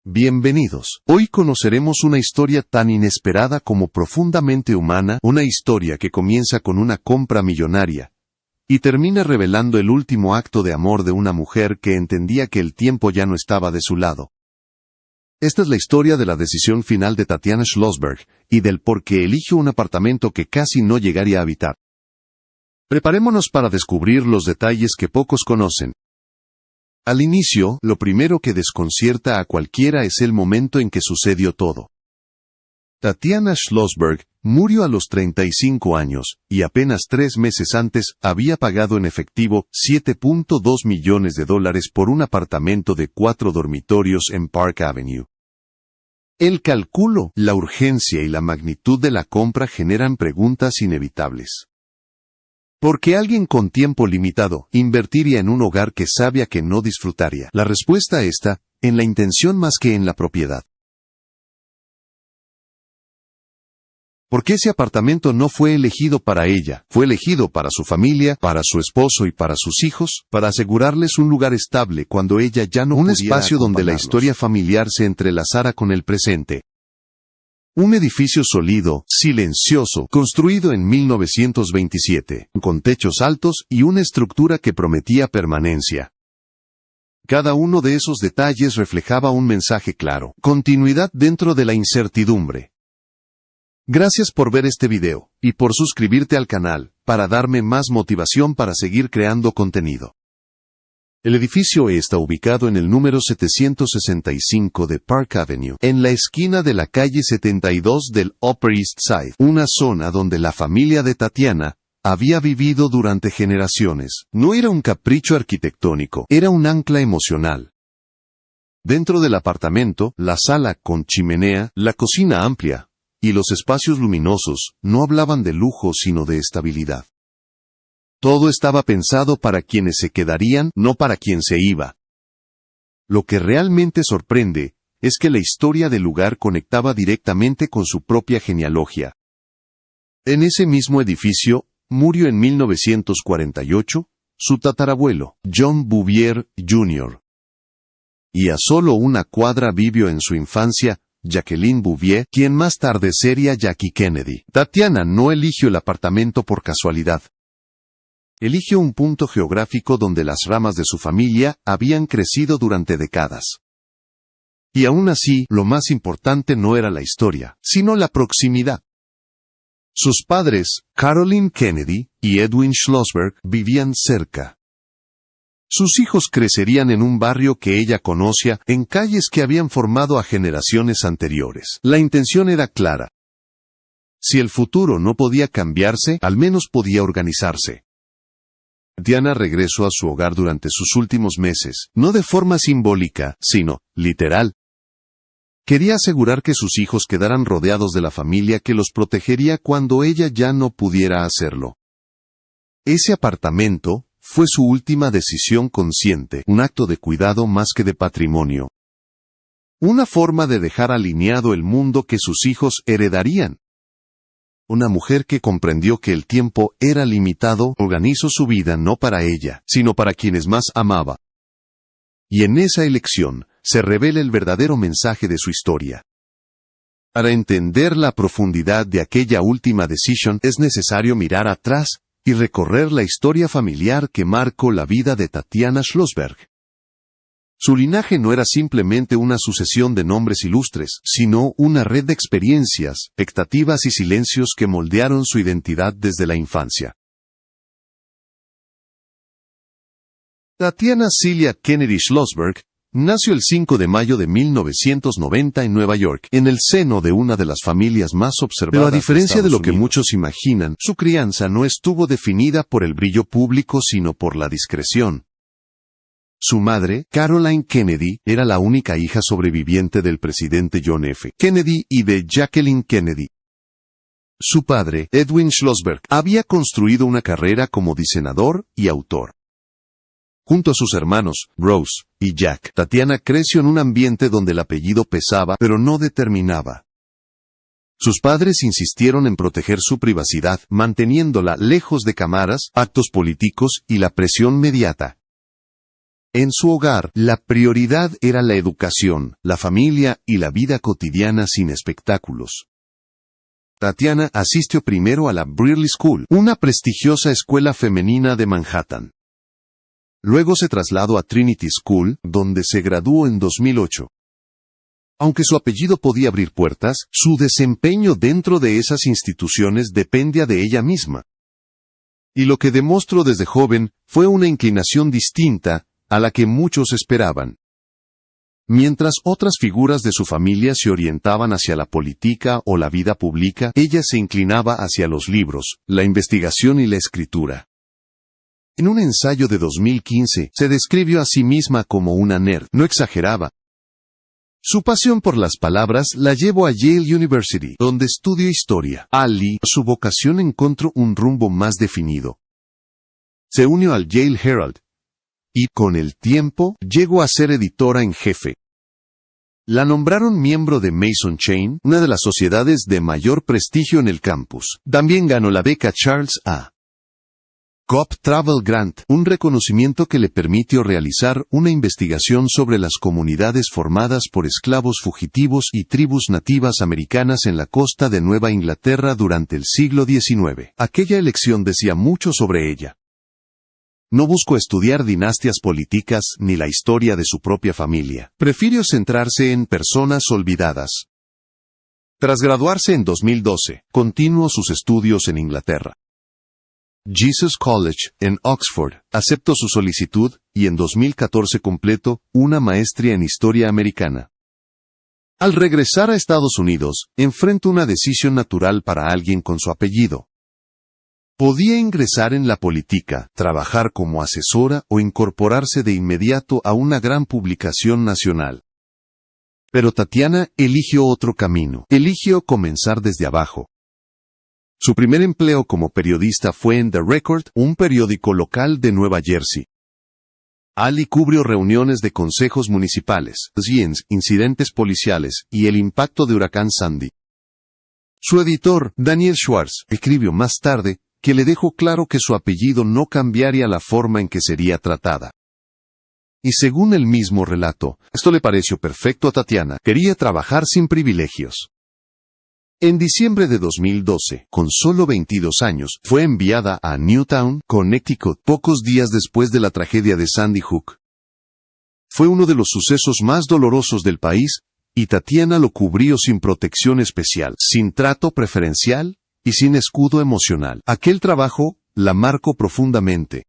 Bienvenidos. Hoy conoceremos una historia tan inesperada como profundamente humana, una historia que comienza con una compra millonaria y termina revelando el último acto de amor de una mujer que entendía que el tiempo ya no estaba de su lado. Esta es la historia de la decisión final de Tatiana Schlossberg y del por qué eligió un apartamento que casi no llegaría a habitar. Preparémonos para descubrir los detalles que pocos conocen. Al inicio, lo primero que desconcierta a cualquiera es el momento en que sucedió todo. Tatiana Schlossberg murió a los 35 años, y apenas 3 meses antes había pagado en efectivo $7.2 millones por un apartamento de 4 dormitorios en Park Avenue. El cálculo, la urgencia y la magnitud de la compra generan preguntas inevitables. ¿Por qué alguien con tiempo limitado invertiría en un hogar que sabía que no disfrutaría? La respuesta está en la intención más que en la propiedad. ¿Por qué ese apartamento no fue elegido para ella? Fue elegido para su familia, para su esposo y para sus hijos, para asegurarles un lugar estable cuando ella ya no pudiera. Un espacio donde la historia familiar se entrelazara con el presente. Un edificio sólido, silencioso, construido en 1927, con techos altos y una estructura que prometía permanencia. Cada uno de esos detalles reflejaba un mensaje claro: continuidad dentro de la incertidumbre. Gracias por ver este video, y por suscribirte al canal, para darme más motivación para seguir creando contenido. El edificio está ubicado en el número 765 de Park Avenue, en la esquina de la calle 72 del Upper East Side, una zona donde la familia de Tatiana había vivido durante generaciones. No era un capricho arquitectónico, era un ancla emocional. Dentro del apartamento, la sala con chimenea, la cocina amplia y los espacios luminosos no hablaban de lujo sino de estabilidad. Todo estaba pensado para quienes se quedarían, no para quien se iba. Lo que realmente sorprende es que la historia del lugar conectaba directamente con su propia genealogía. En ese mismo edificio, murió en 1948, su tatarabuelo, John Bouvier Jr. Y a solo una cuadra vivió en su infancia, Jacqueline Bouvier, quien más tarde sería Jackie Kennedy. Tatiana no eligió el apartamento por casualidad. Eligió un punto geográfico donde las ramas de su familia habían crecido durante décadas. Y aún así, lo más importante no era la historia, sino la proximidad. Sus padres, Caroline Kennedy y Edwin Schlossberg, vivían cerca. Sus hijos crecerían en un barrio que ella conocía, en calles que habían formado a generaciones anteriores. La intención era clara. Si el futuro no podía cambiarse, al menos podía organizarse. Tatiana regresó a su hogar durante sus últimos meses, no de forma simbólica, sino literal. Quería asegurar que sus hijos quedaran rodeados de la familia que los protegería cuando ella ya no pudiera hacerlo. Ese apartamento fue su última decisión consciente, un acto de cuidado más que de patrimonio. Una forma de dejar alineado el mundo que sus hijos heredarían. Una mujer que comprendió que el tiempo era limitado, organizó su vida no para ella, sino para quienes más amaba. Y en esa elección, se revela el verdadero mensaje de su historia. Para entender la profundidad de aquella última decisión, es necesario mirar atrás y recorrer la historia familiar que marcó la vida de Tatiana Schlossberg. Su linaje no era simplemente una sucesión de nombres ilustres, sino una red de experiencias, expectativas y silencios que moldearon su identidad desde la infancia. Tatiana Celia Kennedy Schlossberg nació el 5 de mayo de 1990 en Nueva York, en el seno de una de las familias más observadas. Pero a diferencia de lo que muchos imaginan, su crianza no estuvo definida por el brillo público sino por la discreción. Su madre, Caroline Kennedy, era la única hija sobreviviente del presidente John F. Kennedy y de Jacqueline Kennedy. Su padre, Edwin Schlossberg, había construido una carrera como diseñador y autor. Junto a sus hermanos, Rose y Jack, Tatiana creció en un ambiente donde el apellido pesaba pero no determinaba. Sus padres insistieron en proteger su privacidad, manteniéndola lejos de cámaras, actos políticos y la presión mediática. En su hogar, la prioridad era la educación, la familia y la vida cotidiana sin espectáculos. Tatiana asistió primero a la Brearley School, una prestigiosa escuela femenina de Manhattan. Luego se trasladó a Trinity School, donde se graduó en 2008. Aunque su apellido podía abrir puertas, su desempeño dentro de esas instituciones dependía de ella misma. Y lo que demostró desde joven fue una inclinación distinta a la que muchos esperaban. Mientras otras figuras de su familia se orientaban hacia la política o la vida pública, ella se inclinaba hacia los libros, la investigación y la escritura. En un ensayo de 2015, se describió a sí misma como una nerd, no exageraba. Su pasión por las palabras la llevó a Yale University, donde estudió historia. Allí, su vocación encontró un rumbo más definido. Se unió al Yale Herald, y, con el tiempo, llegó a ser editora en jefe. La nombraron miembro de Mason Chain, una de las sociedades de mayor prestigio en el campus. También ganó la beca Charles A. Cobb Travel Grant, un reconocimiento que le permitió realizar una investigación sobre las comunidades formadas por esclavos fugitivos y tribus nativas americanas en la costa de Nueva Inglaterra durante el siglo XIX. Aquella elección decía mucho sobre ella. No buscó estudiar dinastías políticas ni la historia de su propia familia. Prefirió centrarse en personas olvidadas. Tras graduarse en 2012, continuó sus estudios en Inglaterra. Jesus College, en Oxford, aceptó su solicitud y en 2014 completó una maestría en Historia Americana. Al regresar a Estados Unidos, enfrentó una decisión natural para alguien con su apellido. Podía ingresar en la política, trabajar como asesora o incorporarse de inmediato a una gran publicación nacional. Pero Tatiana eligió otro camino. Eligió comenzar desde abajo. Su primer empleo como periodista fue en The Record, un periódico local de Nueva Jersey. Ali cubrió reuniones de consejos municipales, incidentes policiales y el impacto de huracán Sandy. Su editor, Daniel Schwartz, escribió más tarde que le dejó claro que su apellido no cambiaría la forma en que sería tratada. Y según el mismo relato, esto le pareció perfecto a Tatiana. Quería trabajar sin privilegios. En diciembre de 2012, con solo 22 años, fue enviada a Newtown, Connecticut, pocos días después de la tragedia de Sandy Hook. Fue uno de los sucesos más dolorosos del país, y Tatiana lo cubrió sin protección especial, sin trato preferencial y sin escudo emocional. Aquel trabajo la marcó profundamente.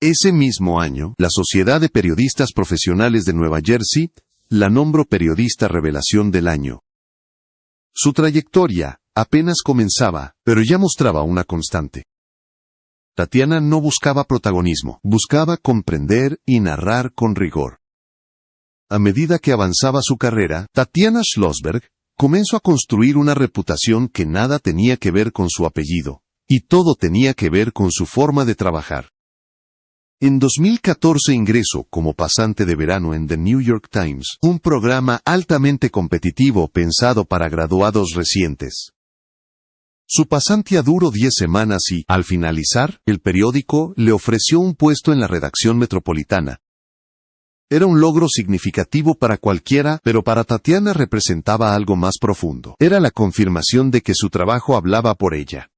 Ese mismo año, la Sociedad de Periodistas Profesionales de Nueva Jersey la nombró Periodista Revelación del Año. Su trayectoria apenas comenzaba, pero ya mostraba una constante. Tatiana no buscaba protagonismo, buscaba comprender y narrar con rigor. A medida que avanzaba su carrera, Tatiana Schlossberg comenzó a construir una reputación que nada tenía que ver con su apellido, y todo tenía que ver con su forma de trabajar. En 2014 ingresó como pasante de verano en The New York Times, un programa altamente competitivo pensado para graduados recientes. Su pasantía duró 10 semanas y, al finalizar, el periódico le ofreció un puesto en la redacción metropolitana. Era un logro significativo para cualquiera, pero para Tatiana representaba algo más profundo. Era la confirmación de que su trabajo hablaba por ella.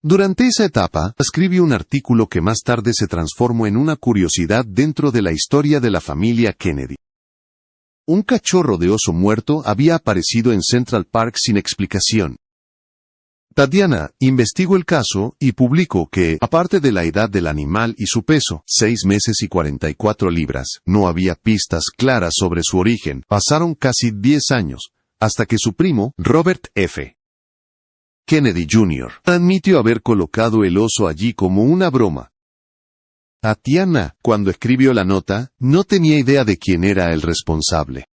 Durante esa etapa, escribió un artículo que más tarde se transformó en una curiosidad dentro de la historia de la familia Kennedy. Un cachorro de oso muerto había aparecido en Central Park sin explicación. Tatiana investigó el caso y publicó que, aparte de la edad del animal y su peso, 6 meses y 44 libras, no había pistas claras sobre su origen. Pasaron casi 10 años, hasta que su primo, Robert F. Kennedy Jr. admitió haber colocado el oso allí como una broma. Tatiana, cuando escribió la nota, no tenía idea de quién era el responsable.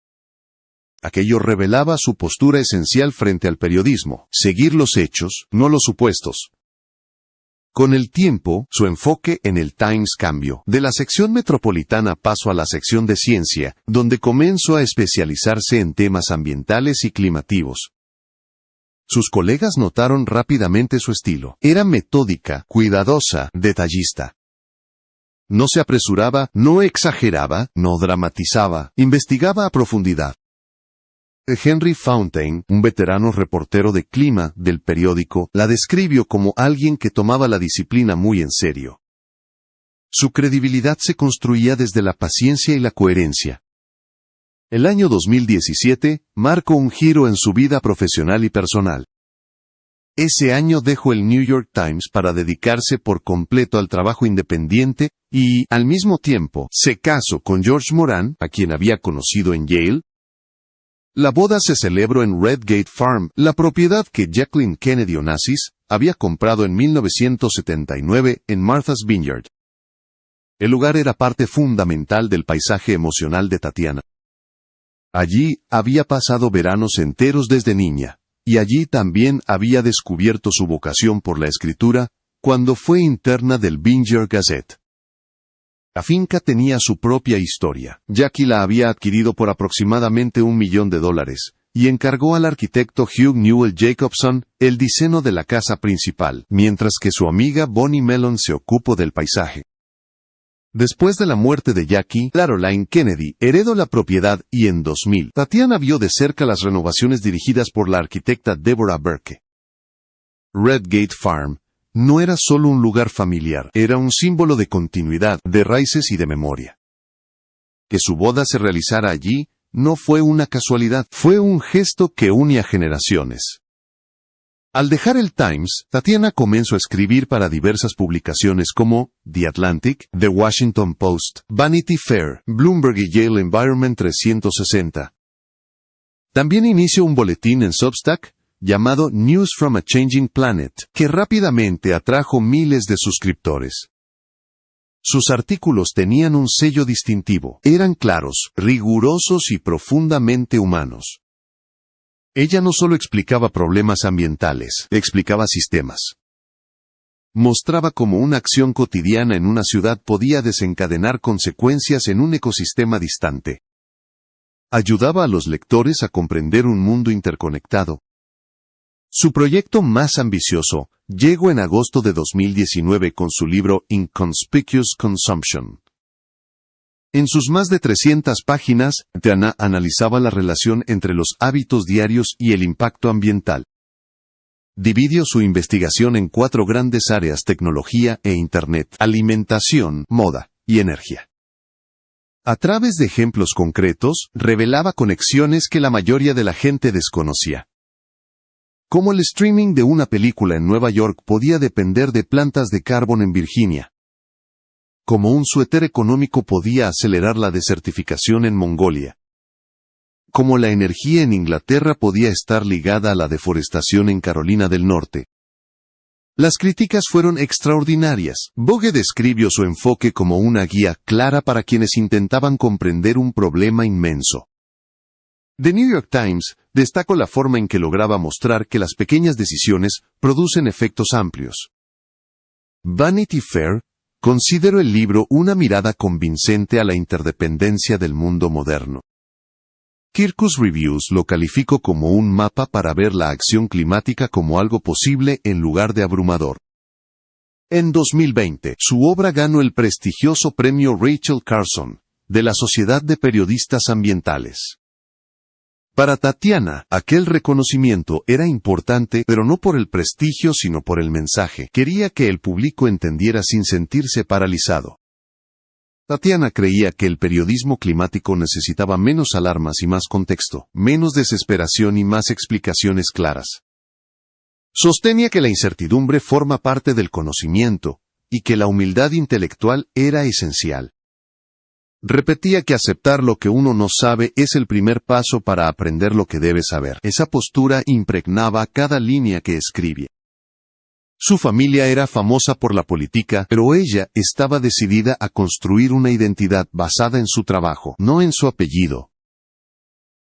Aquello revelaba su postura esencial frente al periodismo: seguir los hechos, no los supuestos. Con el tiempo, su enfoque en el Times cambió. De la sección metropolitana pasó a la sección de ciencia, donde comenzó a especializarse en temas ambientales y climativos. Sus colegas notaron rápidamente su estilo. Era metódica, cuidadosa, detallista. No se apresuraba, no exageraba, no dramatizaba, investigaba a profundidad. Henry Fountain, un veterano reportero de clima del periódico, la describió como alguien que tomaba la disciplina muy en serio. Su credibilidad se construía desde la paciencia y la coherencia. El año 2017 marcó un giro en su vida profesional y personal. Ese año dejó el New York Times para dedicarse por completo al trabajo independiente y, al mismo tiempo, se casó con George Moran, a quien había conocido en Yale. La boda se celebró en Redgate Farm, la propiedad que Jacqueline Kennedy Onassis había comprado en 1979 en Martha's Vineyard. El lugar era parte fundamental del paisaje emocional de Tatiana. Allí había pasado veranos enteros desde niña, y allí también había descubierto su vocación por la escritura, cuando fue interna del Vineyard Gazette. La finca tenía su propia historia. Jackie la había adquirido por aproximadamente $1 millón, y encargó al arquitecto Hugh Newell Jacobson el diseño de la casa principal, mientras que su amiga Bonnie Mellon se ocupó del paisaje. Después de la muerte de Jackie, Caroline Kennedy heredó la propiedad y en 2000, Tatiana vio de cerca las renovaciones dirigidas por la arquitecta Deborah Burke. Redgate Farm no era solo un lugar familiar, era un símbolo de continuidad, de raíces y de memoria. Que su boda se realizara allí no fue una casualidad, fue un gesto que unía generaciones. Al dejar el Times, Tatiana comenzó a escribir para diversas publicaciones como The Atlantic, The Washington Post, Vanity Fair, Bloomberg y Yale Environment 360. También inició un boletín en Substack, llamado News from a Changing Planet, que rápidamente atrajo miles de suscriptores. Sus artículos tenían un sello distintivo, eran claros, rigurosos y profundamente humanos. Ella no solo explicaba problemas ambientales, explicaba sistemas. Mostraba cómo una acción cotidiana en una ciudad podía desencadenar consecuencias en un ecosistema distante. Ayudaba a los lectores a comprender un mundo interconectado. Su proyecto más ambicioso llegó en agosto de 2019 con su libro Inconspicuous Consumption. En sus más de 300 páginas, Tatiana analizaba la relación entre los hábitos diarios y el impacto ambiental. Dividió su investigación en 4 grandes áreas: tecnología e Internet, alimentación, moda y energía. A través de ejemplos concretos, revelaba conexiones que la mayoría de la gente desconocía. Como el streaming de una película en Nueva York podía depender de plantas de carbón en Virginia. Como un suéter económico podía acelerar la desertificación en Mongolia. Como la energía en Inglaterra podía estar ligada a la deforestación en Carolina del Norte. Las críticas fueron extraordinarias. Vogue describió su enfoque como una guía clara para quienes intentaban comprender un problema inmenso. The New York Times destacó la forma en que lograba mostrar que las pequeñas decisiones producen efectos amplios. Vanity Fair consideró el libro una mirada convincente a la interdependencia del mundo moderno. Kirkus Reviews lo calificó como un mapa para ver la acción climática como algo posible en lugar de abrumador. En 2020, su obra ganó el prestigioso premio Rachel Carson, de la Sociedad de Periodistas Ambientales. Para Tatiana, aquel reconocimiento era importante, pero no por el prestigio sino por el mensaje. Quería que el público entendiera sin sentirse paralizado. Tatiana creía que el periodismo climático necesitaba menos alarmas y más contexto, menos desesperación y más explicaciones claras. Sostenía que la incertidumbre forma parte del conocimiento, y que la humildad intelectual era esencial. Repetía que aceptar lo que uno no sabe es el primer paso para aprender lo que debe saber. Esa postura impregnaba cada línea que escribía. Su familia era famosa por la política, pero ella estaba decidida a construir una identidad basada en su trabajo, no en su apellido.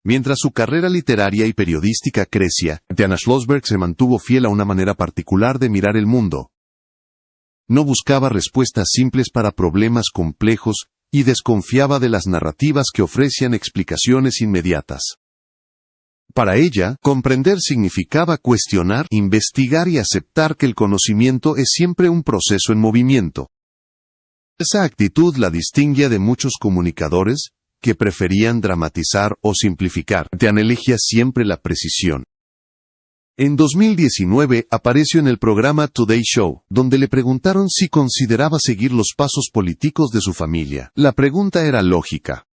Mientras su carrera literaria y periodística crecía, Tatiana Schlossberg se mantuvo fiel a una manera particular de mirar el mundo. No buscaba respuestas simples para problemas complejos, y desconfiaba de las narrativas que ofrecían explicaciones inmediatas. Para ella, comprender significaba cuestionar, investigar y aceptar que el conocimiento es siempre un proceso en movimiento. Esa actitud la distinguía de muchos comunicadores que preferían dramatizar o simplificar. Tatiana elegía siempre la precisión. En 2019 apareció en el programa Today Show, donde le preguntaron si consideraba seguir los pasos políticos de su familia. La pregunta era lógica.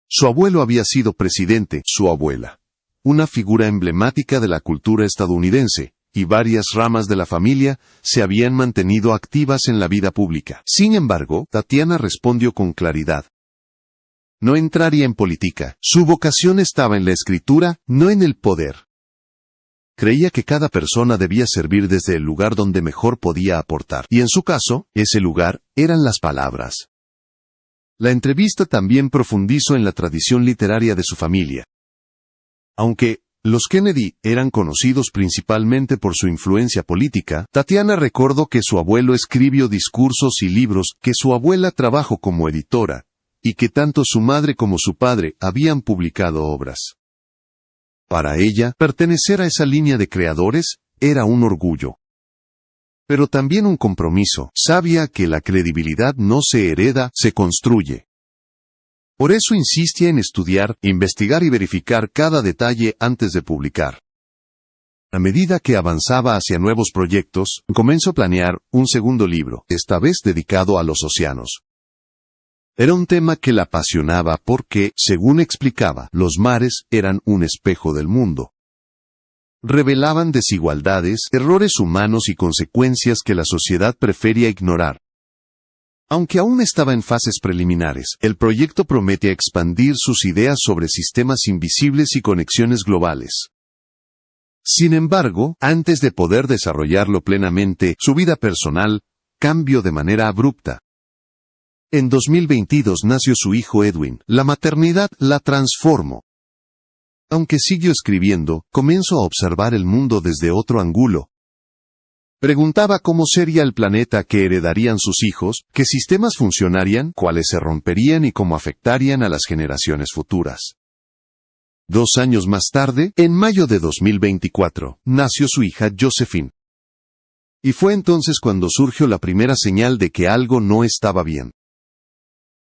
Su abuelo había sido presidente, su abuela, una figura emblemática de la cultura estadounidense, y varias ramas de la familia se habían mantenido activas en la vida pública. Sin embargo, Tatiana respondió con claridad. No entraría en política. Su vocación estaba en la escritura, no en el poder. Creía que cada persona debía servir desde el lugar donde mejor podía aportar, y en su caso, ese lugar eran las palabras. La entrevista también profundizó en la tradición literaria de su familia. Aunque los Kennedy eran conocidos principalmente por su influencia política, Tatiana recordó que su abuelo escribió discursos y libros, que su abuela trabajó como editora, y que tanto su madre como su padre habían publicado obras. Para ella, pertenecer a esa línea de creadores era un orgullo. Pero también un compromiso. Sabía que la credibilidad no se hereda, se construye. Por eso insistía en estudiar, investigar y verificar cada detalle antes de publicar. A medida que avanzaba hacia nuevos proyectos, comenzó a planear un segundo libro, esta vez dedicado a los océanos. Era un tema que la apasionaba porque, según explicaba, los mares eran un espejo del mundo. Revelaban desigualdades, errores humanos y consecuencias que la sociedad prefería ignorar. Aunque aún estaba en fases preliminares, el proyecto prometía expandir sus ideas sobre sistemas invisibles y conexiones globales. Sin embargo, antes de poder desarrollarlo plenamente, su vida personal cambió de manera abrupta. En 2022 nació su hijo Edwin. La maternidad la transformó. Aunque siguió escribiendo, comenzó a observar el mundo desde otro ángulo. Preguntaba cómo sería el planeta que heredarían sus hijos, qué sistemas funcionarían, cuáles se romperían y cómo afectarían a las generaciones futuras. 2 años más tarde, en mayo de 2024, nació su hija Josephine. Y fue entonces cuando surgió la primera señal de que algo no estaba bien.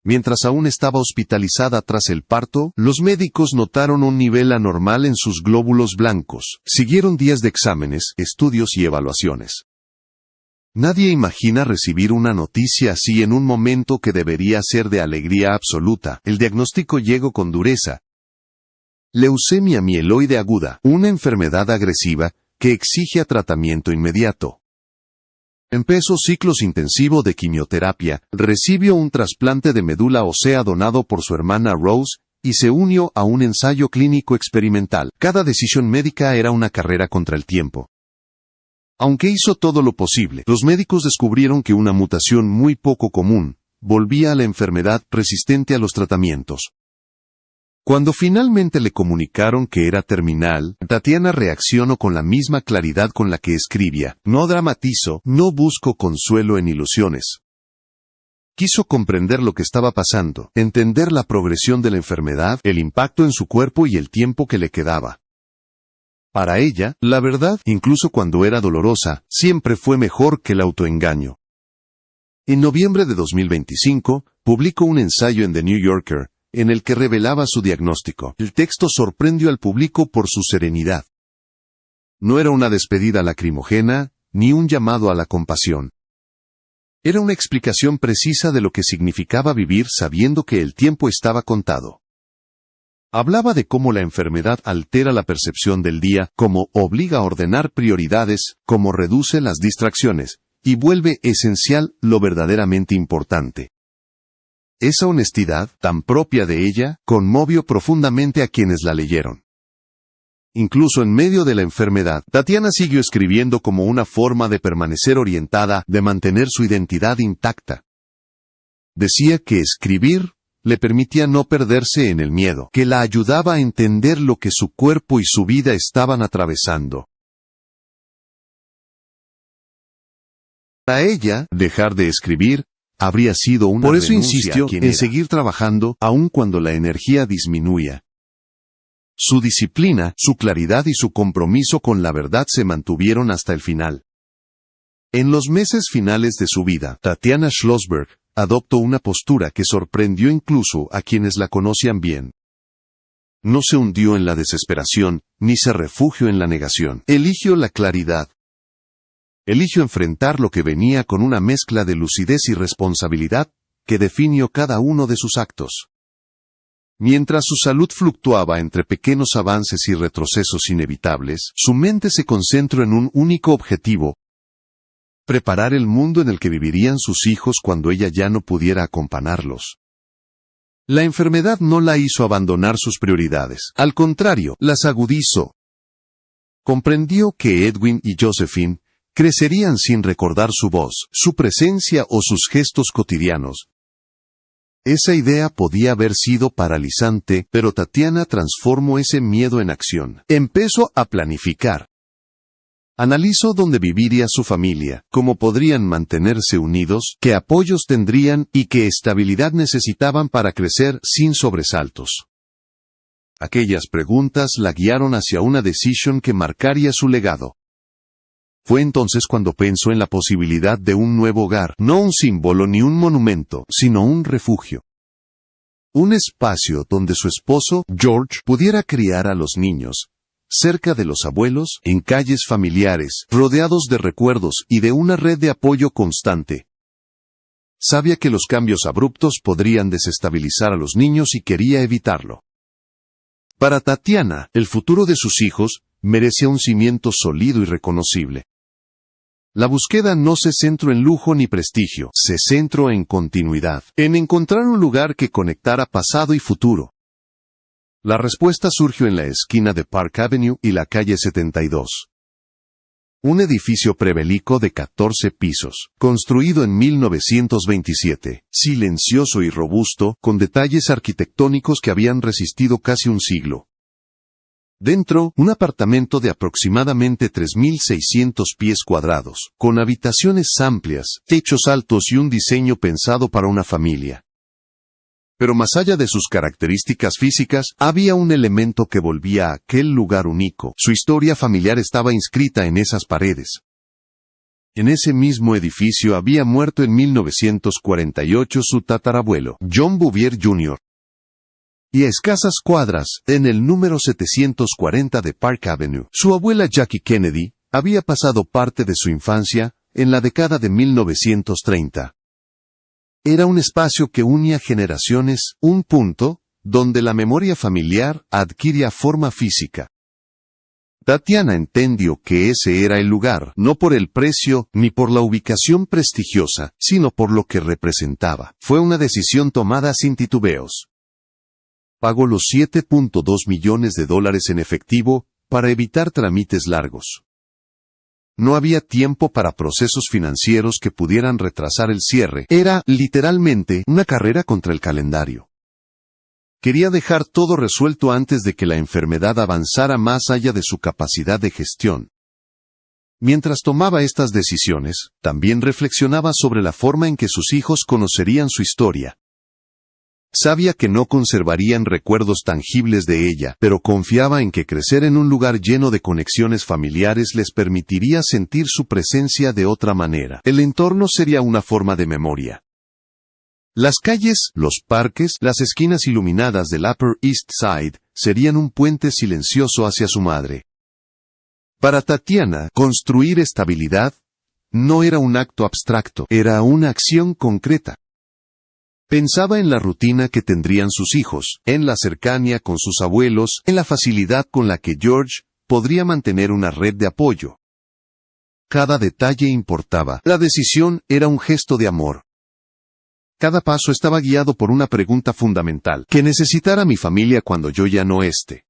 Mientras aún estaba hospitalizada tras el parto, los médicos notaron un nivel anormal en sus glóbulos blancos. Siguieron días de exámenes, estudios y evaluaciones. Nadie imagina recibir una noticia así en un momento que debería ser de alegría absoluta. El diagnóstico llegó con dureza. Leucemia mieloide aguda, una enfermedad agresiva que exige tratamiento inmediato. Empezó ciclos intensivos de quimioterapia, recibió un trasplante de médula ósea donado por su hermana Rose, y se unió a un ensayo clínico experimental. Cada decisión médica era una carrera contra el tiempo. Aunque hizo todo lo posible, los médicos descubrieron que una mutación muy poco común volvía a la enfermedad resistente a los tratamientos. Cuando finalmente le comunicaron que era terminal, Tatiana reaccionó con la misma claridad con la que escribía. No dramatizo, no busco consuelo en ilusiones. Quiso comprender lo que estaba pasando, entender la progresión de la enfermedad, el impacto en su cuerpo y el tiempo que le quedaba. Para ella, la verdad, incluso cuando era dolorosa, siempre fue mejor que el autoengaño. En noviembre de 2025, publicó un ensayo en The New Yorker, en el que revelaba su diagnóstico. El texto sorprendió al público por su serenidad. No era una despedida lacrimógena, ni un llamado a la compasión. Era una explicación precisa de lo que significaba vivir sabiendo que el tiempo estaba contado. Hablaba de cómo la enfermedad altera la percepción del día, cómo obliga a ordenar prioridades, cómo reduce las distracciones, y vuelve esencial lo verdaderamente importante. Esa honestidad, tan propia de ella, conmovió profundamente a quienes la leyeron. Incluso en medio de la enfermedad, Tatiana siguió escribiendo como una forma de permanecer orientada, de mantener su identidad intacta. Decía que escribir le permitía no perderse en el miedo, que la ayudaba a entender lo que su cuerpo y su vida estaban atravesando. Para ella, dejar de escribir habría sido una renuncia. Por eso insistió en seguir trabajando, aun cuando la energía disminuía. Su disciplina, su claridad y su compromiso con la verdad se mantuvieron hasta el final. En los meses finales de su vida, Tatiana Schlossberg adoptó una postura que sorprendió incluso a quienes la conocían bien. No se hundió en la desesperación, ni se refugió en la negación. Eligió la claridad. Eligió enfrentar lo que venía con una mezcla de lucidez y responsabilidad que definió cada uno de sus actos. Mientras su salud fluctuaba entre pequeños avances y retrocesos inevitables, su mente se concentró en un único objetivo: preparar el mundo en el que vivirían sus hijos cuando ella ya no pudiera acompañarlos. La enfermedad no la hizo abandonar sus prioridades, al contrario, las agudizó. Comprendió que Edwin y Josephine crecerían sin recordar su voz, su presencia o sus gestos cotidianos. Esa idea podía haber sido paralizante, pero Tatiana transformó ese miedo en acción. Empezó a planificar. Analizó dónde viviría su familia, cómo podrían mantenerse unidos, qué apoyos tendrían y qué estabilidad necesitaban para crecer sin sobresaltos. Aquellas preguntas la guiaron hacia una decisión que marcaría su legado. Fue entonces cuando pensó en la posibilidad de un nuevo hogar, no un símbolo ni un monumento, sino un refugio. Un espacio donde su esposo, George, pudiera criar a los niños, cerca de los abuelos, en calles familiares, rodeados de recuerdos y de una red de apoyo constante. Sabía que los cambios abruptos podrían desestabilizar a los niños y quería evitarlo. Para Tatiana, el futuro de sus hijos merecía un cimiento sólido y reconocible. La búsqueda no se centró en lujo ni prestigio, se centró en continuidad, en encontrar un lugar que conectara pasado y futuro. La respuesta surgió en la esquina de Park Avenue y la calle 72. Un edificio prebélico de 14 pisos, construido en 1927, silencioso y robusto, con detalles arquitectónicos que habían resistido casi un siglo. Dentro, un apartamento de aproximadamente 3.600 pies cuadrados, con habitaciones amplias, techos altos y un diseño pensado para una familia. Pero más allá de sus características físicas, había un elemento que volvía a aquel lugar único. Su historia familiar estaba inscrita en esas paredes. En ese mismo edificio había muerto en 1948 su tatarabuelo, John Bouvier Jr. Y a escasas cuadras, en el número 740 de Park Avenue, su abuela Jackie Kennedy había pasado parte de su infancia en la década de 1930. Era un espacio que unía generaciones, un punto donde la memoria familiar adquiría forma física. Tatiana entendió que ese era el lugar, no por el precio ni por la ubicación prestigiosa, sino por lo que representaba. Fue una decisión tomada sin titubeos. Pagó los $7.2 millones en efectivo para evitar trámites largos. No había tiempo para procesos financieros que pudieran retrasar el cierre. Era, literalmente, una carrera contra el calendario. Quería dejar todo resuelto antes de que la enfermedad avanzara más allá de su capacidad de gestión. Mientras tomaba estas decisiones, también reflexionaba sobre la forma en que sus hijos conocerían su historia. Sabía que no conservarían recuerdos tangibles de ella, pero confiaba en que crecer en un lugar lleno de conexiones familiares les permitiría sentir su presencia de otra manera. El entorno sería una forma de memoria. Las calles, los parques, las esquinas iluminadas del Upper East Side serían un puente silencioso hacia su madre. Para Tatiana, construir estabilidad no era un acto abstracto, era una acción concreta. Pensaba en la rutina que tendrían sus hijos, en la cercanía con sus abuelos, en la facilidad con la que George podría mantener una red de apoyo. Cada detalle importaba. La decisión era un gesto de amor. Cada paso estaba guiado por una pregunta fundamental: ¿qué necesitará mi familia cuando yo ya no esté?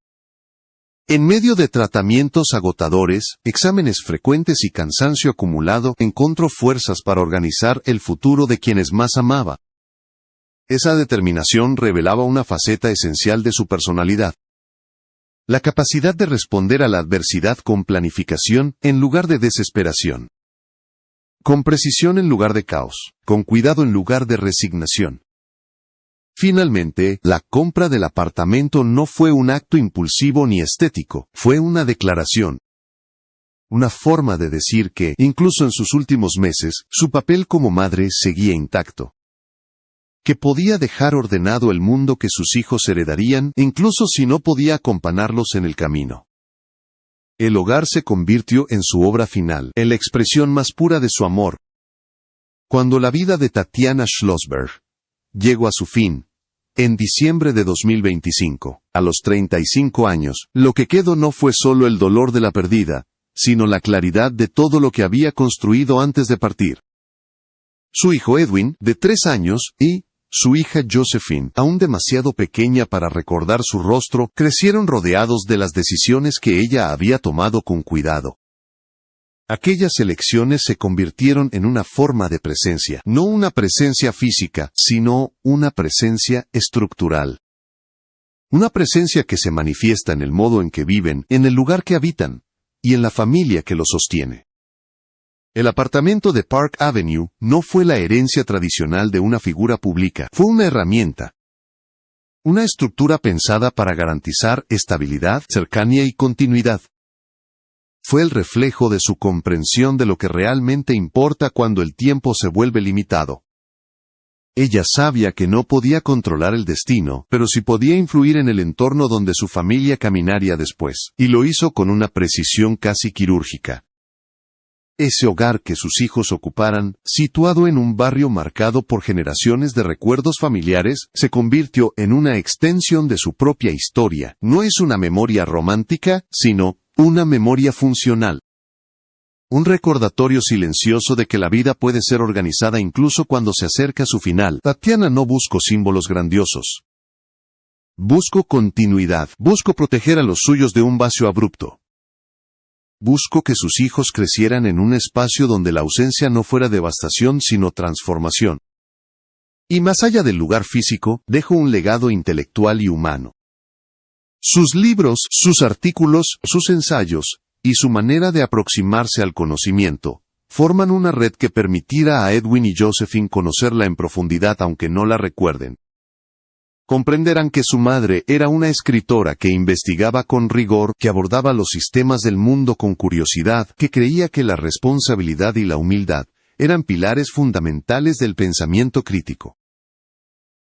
En medio de tratamientos agotadores, exámenes frecuentes y cansancio acumulado, encontró fuerzas para organizar el futuro de quienes más amaba. Esa determinación revelaba una faceta esencial de su personalidad. La capacidad de responder a la adversidad con planificación en lugar de desesperación. Con precisión en lugar de caos, con cuidado en lugar de resignación. Finalmente, la compra del apartamento no fue un acto impulsivo ni estético, fue una declaración. Una forma de decir que, incluso en sus últimos meses, su papel como madre seguía intacto. que podía dejar ordenado el mundo que sus hijos heredarían, incluso si no podía acompañarlos en el camino. El hogar se convirtió en su obra final, en la expresión más pura de su amor. Cuando la vida de Tatiana Schlossberg llegó a su fin, en diciembre de 2025, a los 35 años, lo que quedó no fue solo el dolor de la pérdida, sino la claridad de todo lo que había construido antes de partir. Su hijo Edwin, de 3 años, y su hija Josephine, aún demasiado pequeña para recordar su rostro, crecieron rodeados de las decisiones que ella había tomado con cuidado. Aquellas elecciones se convirtieron en una forma de presencia, no una presencia física, sino una presencia estructural. Una presencia que se manifiesta en el modo en que viven, en el lugar que habitan, y en la familia que los sostiene. El apartamento de Park Avenue no fue la herencia tradicional de una figura pública, fue una herramienta. Una estructura pensada para garantizar estabilidad, cercanía y continuidad. Fue el reflejo de su comprensión de lo que realmente importa cuando el tiempo se vuelve limitado. Ella sabía que no podía controlar el destino, pero sí podía influir en el entorno donde su familia caminaría después, y lo hizo con una precisión casi quirúrgica. Ese hogar que sus hijos ocuparan, situado en un barrio marcado por generaciones de recuerdos familiares, se convirtió en una extensión de su propia historia. No es una memoria romántica, sino una memoria funcional. Un recordatorio silencioso de que la vida puede ser organizada incluso cuando se acerca a su final. Tatiana no buscó símbolos grandiosos. Busco continuidad. Busco proteger a los suyos de un vacío abrupto. Busco que sus hijos crecieran en un espacio donde la ausencia no fuera devastación sino transformación. Y más allá del lugar físico, dejó un legado intelectual y humano. Sus libros, sus artículos, sus ensayos, y su manera de aproximarse al conocimiento, forman una red que permitirá a Edwin y Josephine conocerla en profundidad aunque no la recuerden. Comprenderán que su madre era una escritora que investigaba con rigor, que abordaba los sistemas del mundo con curiosidad, que creía que la responsabilidad y la humildad eran pilares fundamentales del pensamiento crítico.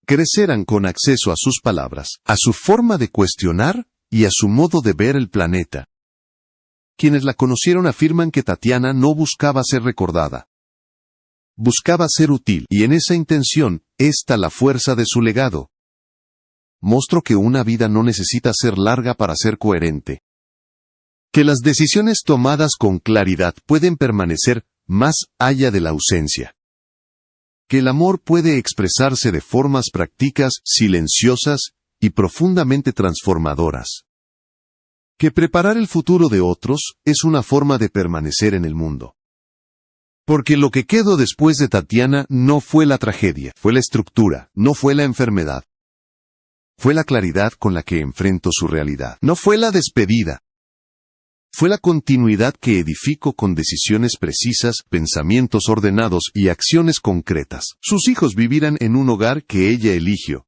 Crecerán con acceso a sus palabras, a su forma de cuestionar y a su modo de ver el planeta. Quienes la conocieron afirman que Tatiana no buscaba ser recordada. Buscaba ser útil, y en esa intención está la fuerza de su legado. Mostró que una vida no necesita ser larga para ser coherente. Que las decisiones tomadas con claridad pueden permanecer más allá de la ausencia. Que el amor puede expresarse de formas prácticas, silenciosas y profundamente transformadoras. Que preparar el futuro de otros es una forma de permanecer en el mundo. Porque lo que quedó después de Tatiana no fue la tragedia, fue la estructura, no fue la enfermedad. Fue la claridad con la que enfrentó su realidad. No fue la despedida. Fue la continuidad que edificó con decisiones precisas, pensamientos ordenados y acciones concretas. Sus hijos vivirán en un hogar que ella eligió.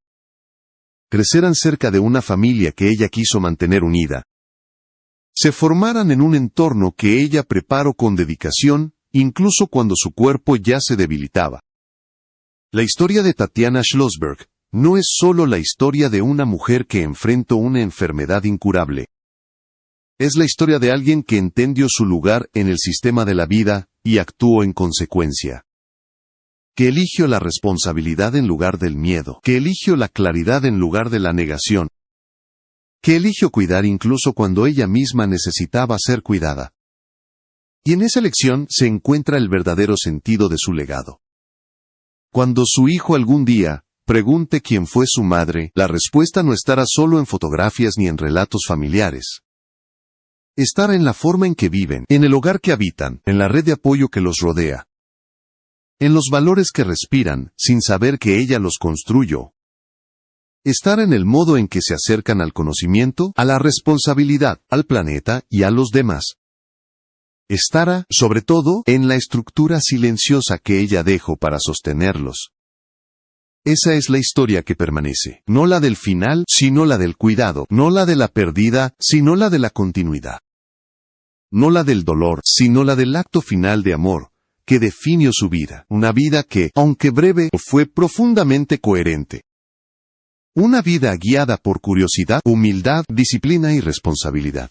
Crecerán cerca de una familia que ella quiso mantener unida. Se formaran en un entorno que ella preparó con dedicación, incluso cuando su cuerpo ya se debilitaba. La historia de Tatiana Schlossberg no es solo la historia de una mujer que enfrentó una enfermedad incurable. Es la historia de alguien que entendió su lugar en el sistema de la vida y actuó en consecuencia. Que eligió la responsabilidad en lugar del miedo. Que eligió la claridad en lugar de la negación. Que eligió cuidar incluso cuando ella misma necesitaba ser cuidada. Y en esa elección se encuentra el verdadero sentido de su legado. Cuando su hijo algún día pregunte quién fue su madre, la respuesta no estará solo en fotografías ni en relatos familiares. Estará en la forma en que viven, en el hogar que habitan, en la red de apoyo que los rodea. En los valores que respiran, sin saber que ella los construyó. Estará en el modo en que se acercan al conocimiento, a la responsabilidad, al planeta y a los demás. Estará, sobre todo, en la estructura silenciosa que ella dejó para sostenerlos. Esa es la historia que permanece, no la del final, sino la del cuidado, no la de la pérdida, sino la de la continuidad. No la del dolor, sino la del acto final de amor, que definió su vida. Una vida que, aunque breve, fue profundamente coherente. Una vida guiada por curiosidad, humildad, disciplina y responsabilidad.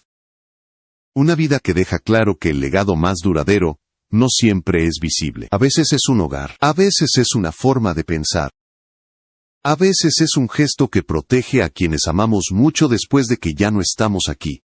Una vida que deja claro que el legado más duradero no siempre es visible. A veces es un hogar, a veces es una forma de pensar. A veces es un gesto que protege a quienes amamos mucho después de que ya no estamos aquí.